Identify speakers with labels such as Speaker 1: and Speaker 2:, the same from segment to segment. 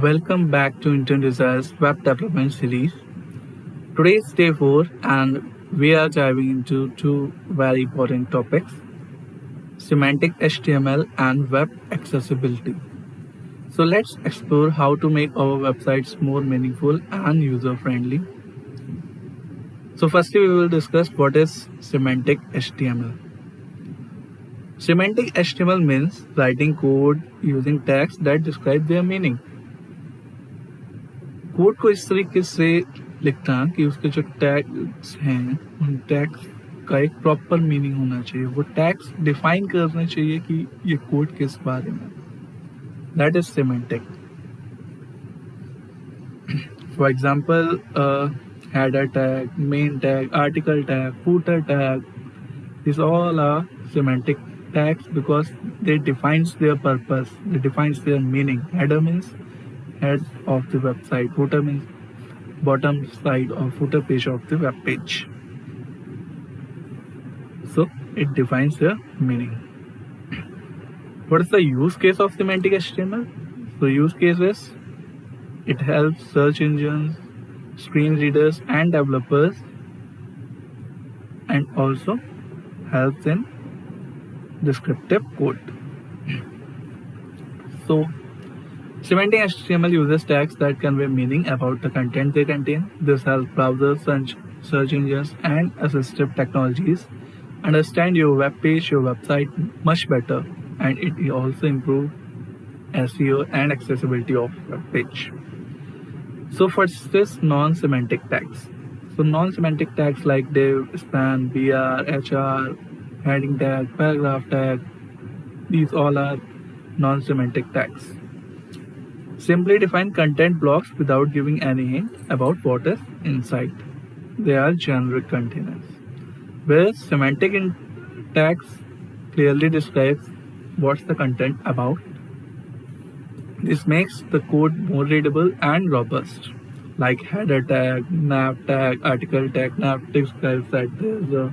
Speaker 1: Welcome back to Intern Desires Web Development Series. Today is day 4 and we are diving into two very important topics, semantic HTML and web accessibility. So let's explore how to make our websites more meaningful and user friendly. So firstly we will discuss what is semantic HTML. Semantic HTML means writing code using tags that describe their meaning. Code को इस तरीके से लिखना कि उसके जो tags हैं उन टैग्स का एक प्रॉपर मीनिंग होना चाहिए, वो टैग्स डिफाइन करना चाहिए कि ये कोड किस बारे में. That is semantic. For example header tag, main tag, article tag, footer tag, these all are semantic tags because they defines their purpose, they defines their meaning. Header means head of the website, footer means bottom side or footer page of the web page. So it defines their meaning. What is the use case of semantic HTML? So use case is it helps search engines, screen readers and developers, and also helps in descriptive code. So semantic HTML uses tags that convey meaning about the content they contain. This helps browsers, search engines, and assistive technologies understand your web page, your website much better, and it also improves SEO and accessibility of web page. So first is non-semantic tags. So non-semantic tags like div, span, br, hr, heading tag, paragraph tag, these all are non-semantic tags. Simply define content blocks without giving any hint about what is inside. They are generic containers. Whereas semantic tags clearly describes what's the content about. This makes the code more readable and robust. Like header tag, nav tag, article tag. Nav describes that there's a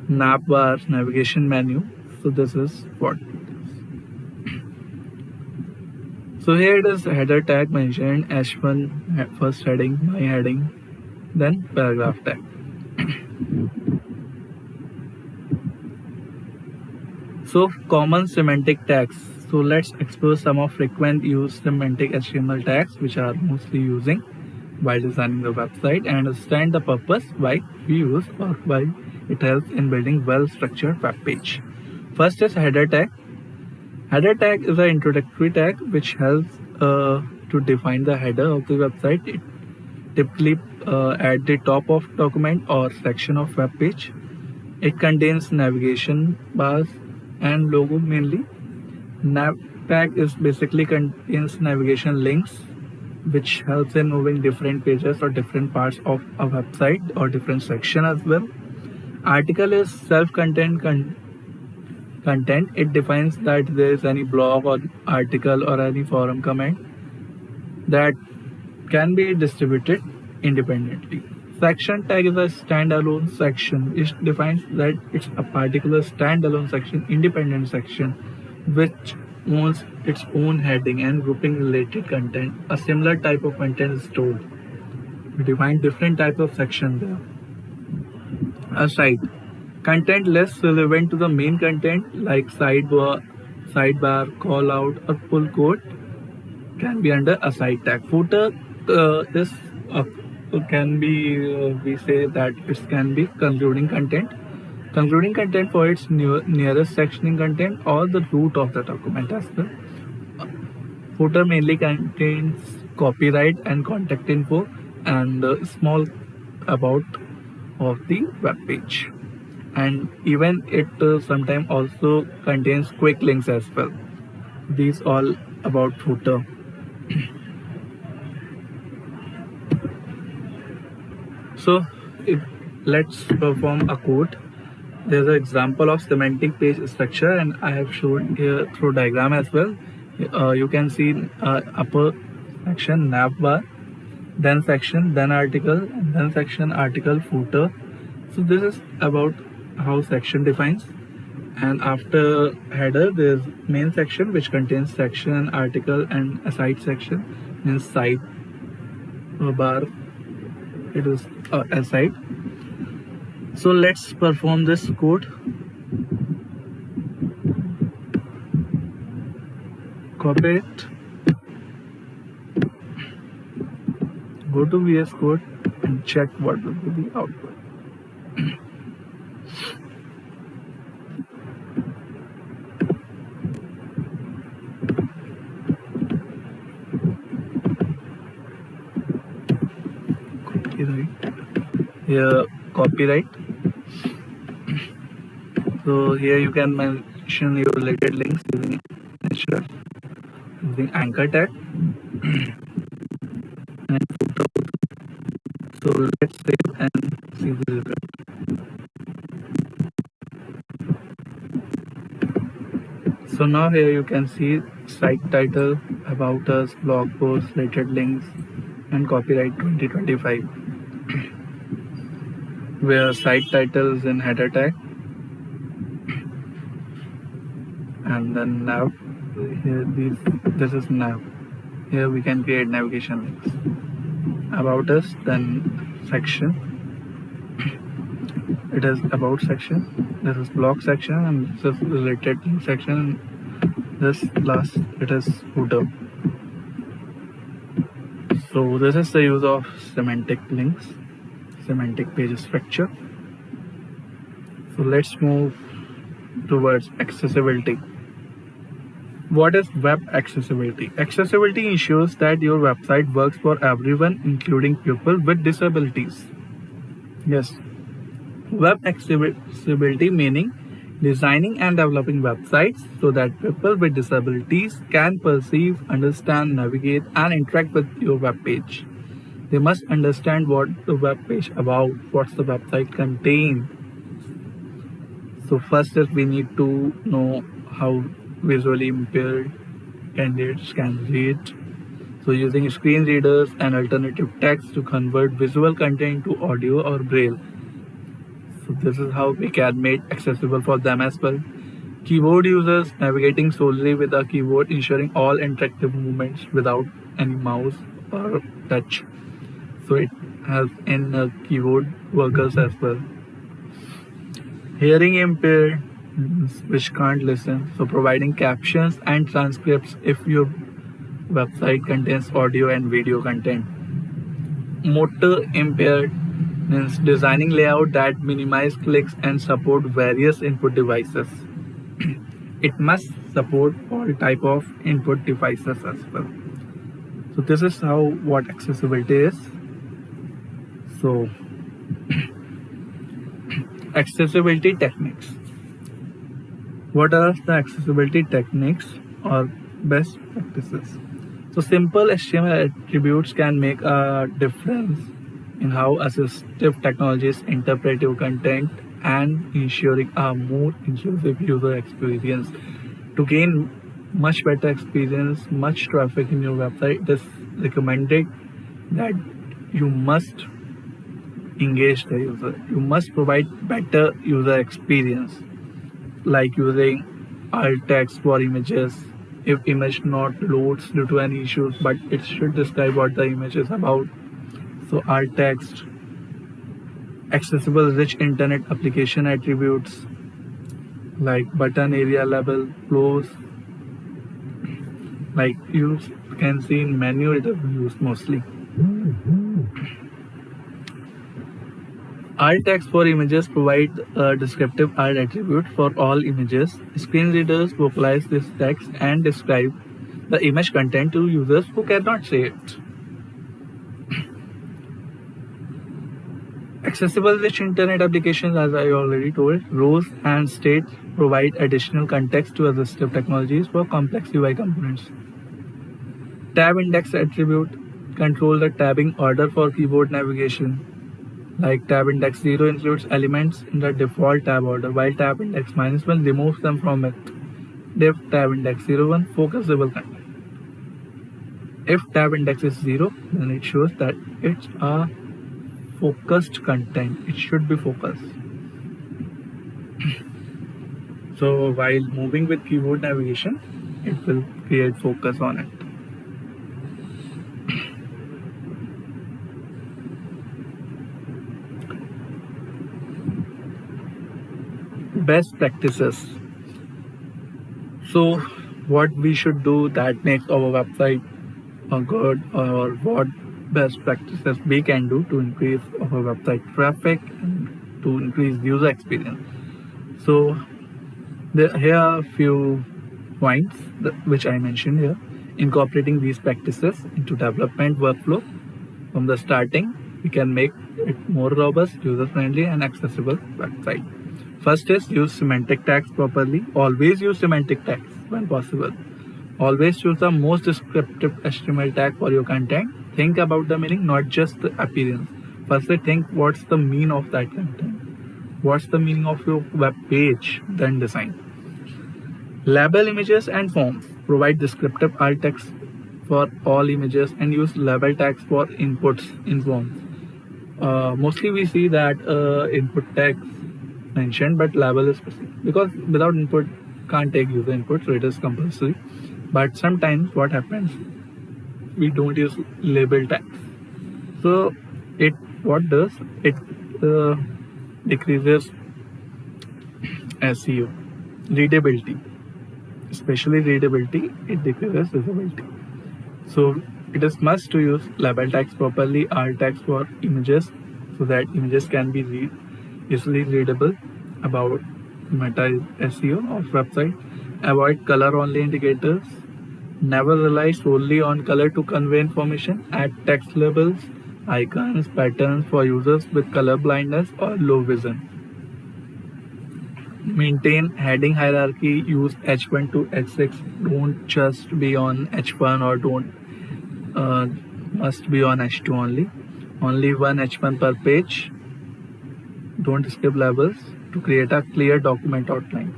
Speaker 1: nav bar, navigation menu. So this is what it is. So here it is header tag mentioned, h1 first heading, my heading, then paragraph tag. So common semantic tags. So let's explore some of frequent used semantic HTML tags which are mostly using while designing the website and understand the purpose why we use or why it helps in building well-structured web page. First is header tag. Header tag is an introductory tag which helps to define the header of the website. It typically at the top of document or section of web page. It contains navigation bars and logo mainly. Nav tag is basically contains navigation links which helps in moving different pages or different parts of a website or different section as well. Article is self-contained content. It defines that there is any blog or article or any forum comment that can be distributed independently. Section tag is a standalone section. It defines that it's a particular standalone section, independent section, which owns its own heading and grouping related content. A similar type of content is stored. We define different types of sections there. A site. Content less relevant to the main content like sidebar, call out, or pull quote can be under a site tag. Footer is can be we say that it can be concluding content. Concluding content for its nearest sectioning content or the root of the document as well. Footer mainly contains copyright and contact info and small about of the web page. And even it sometimes also contains quick links as well. These all about footer. So let's perform a code. There's an example of semantic page structure and I have shown here through diagram as well. You can see upper section nav bar, then section, then article, and then section, article, footer. So this is about how section defines. And after header, there's main section which contains section, article, and a side section. Means side bar, it is a side. So let's perform this code. Copy it. Go to VS Code and check what will be the output. Here copyright. So here you can mention your related links using anchor tag and footer. So let's save and see the result. So now here you can see site title, about us, blog post, related links, and copyright 2025. Where site title is in header tag, and then nav. Here this is nav. Here we can create navigation links. About us, then section. It is about section. This is blog section, and this is related link section. This last, it is footer. So this is the use of semantic links, semantic page structure. So let's move towards accessibility. What is web accessibility? Accessibility ensures that your website works for everyone, including people with disabilities. Yes, web accessibility meaning designing and developing websites so that people with disabilities can perceive, understand, navigate, and interact with your web page. They must understand what the web page about, what's the website contain. So first is we need to know how visually impaired candidates can read. So using screen readers and alternative text to convert visual content to audio or braille. So this is how we can make accessible for them as well. Keyboard users navigating solely with a keyboard, ensuring all interactive movements without any mouse or touch. So it helps in keyboard workers as well. Hearing impaired, which can't listen, so providing captions and transcripts if your website contains audio and video content. Motor impaired means designing layout that minimize clicks and support various input devices. It must support all type of input devices as well. So this is how what accessibility is. So accessibility techniques. What are the accessibility techniques or best practices? So simple HTML attributes can make a difference in how assistive technologies interpret your content and ensuring a more inclusive user experience. To gain much better experience, much traffic in your website, it is recommended that you must engage the user. You must provide better user experience, like using alt text for images. If image not loads due to any issues, but it should describe what the image is about. So alt text, accessible rich internet application attributes like button area level, close, like you can see in menu it is used mostly. Alt text for images provide a descriptive alt attribute for all images. Screen readers vocalize this text and describe the image content to users who cannot see it. Accessible rich internet applications, as I already told, rows and states provide additional context to assistive technologies for complex UI components. Tab index attribute control the tabbing order for keyboard navigation. Like tab index 0 includes elements in the default tab order, while tab index -1 removes them from it. If tab index 01 focusable content. If tab index is 0, then it shows that it's a focused content. It should be focused. So while moving with keyboard navigation, it will create focus on it. Best practices. So what we should do that makes our website good, or what best practices we can do to increase our website traffic and to increase user experience. So here are a few points which I mentioned here. Incorporating these practices into development workflow from the starting, we can make it more robust, user-friendly, and accessible website. First is use semantic tags properly. Always use semantic tags when possible. Always choose the most descriptive HTML tag for your content. Think about the meaning, not just the appearance. Firstly, think what's the meaning of that content. What's the meaning of your web page? Then design. Label images and forms. Provide descriptive alt text for all images and use label tags for inputs in forms. Mostly we see that input tags mentioned, but label is specific because without input can't take user input, so it is compulsory. But sometimes what happens, we don't use label tags. So it what does it decreases SEO readability, especially readability. It decreases visibility. So it is must to use label tags properly, alt tags for images, so that images can be easily readable. About meta SEO of website. Avoid color only indicators. Never rely solely on color to convey information. Add text labels, icons, patterns for users with color blindness or low vision. Maintain heading hierarchy. Use H1 to H6. Don't just be on H1 or don't must be on H2 only. Only one H1 per page. Don't skip levels to create a clear document outline.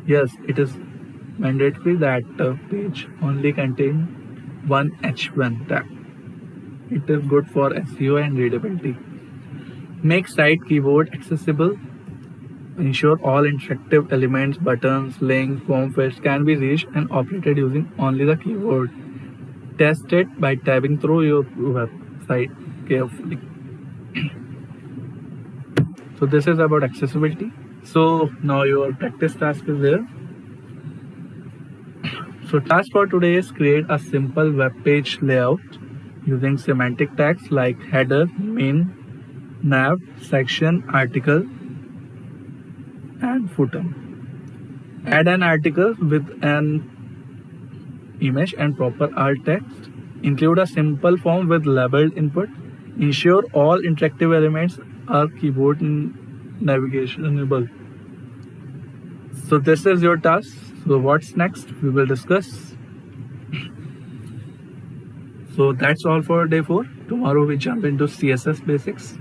Speaker 1: Yes, it is mandatory that page only contain one H1 tag. It is good for SEO and readability. Make site keyboard accessible. Ensure all interactive elements, buttons, links, form fields can be reached and operated using only the keyboard. Test it by tabbing through your website carefully. So this is about accessibility. So now your practice task is there. So task for today is create a simple web page layout using semantic tags like header, main, nav, section, article, and footer. Add an article with an image and proper alt text. Include a simple form with labeled input. Ensure all interactive elements are keyboard navigationable. So this is your task. So what's next? We will discuss. So that's all for day 4. Tomorrow we jump into CSS basics.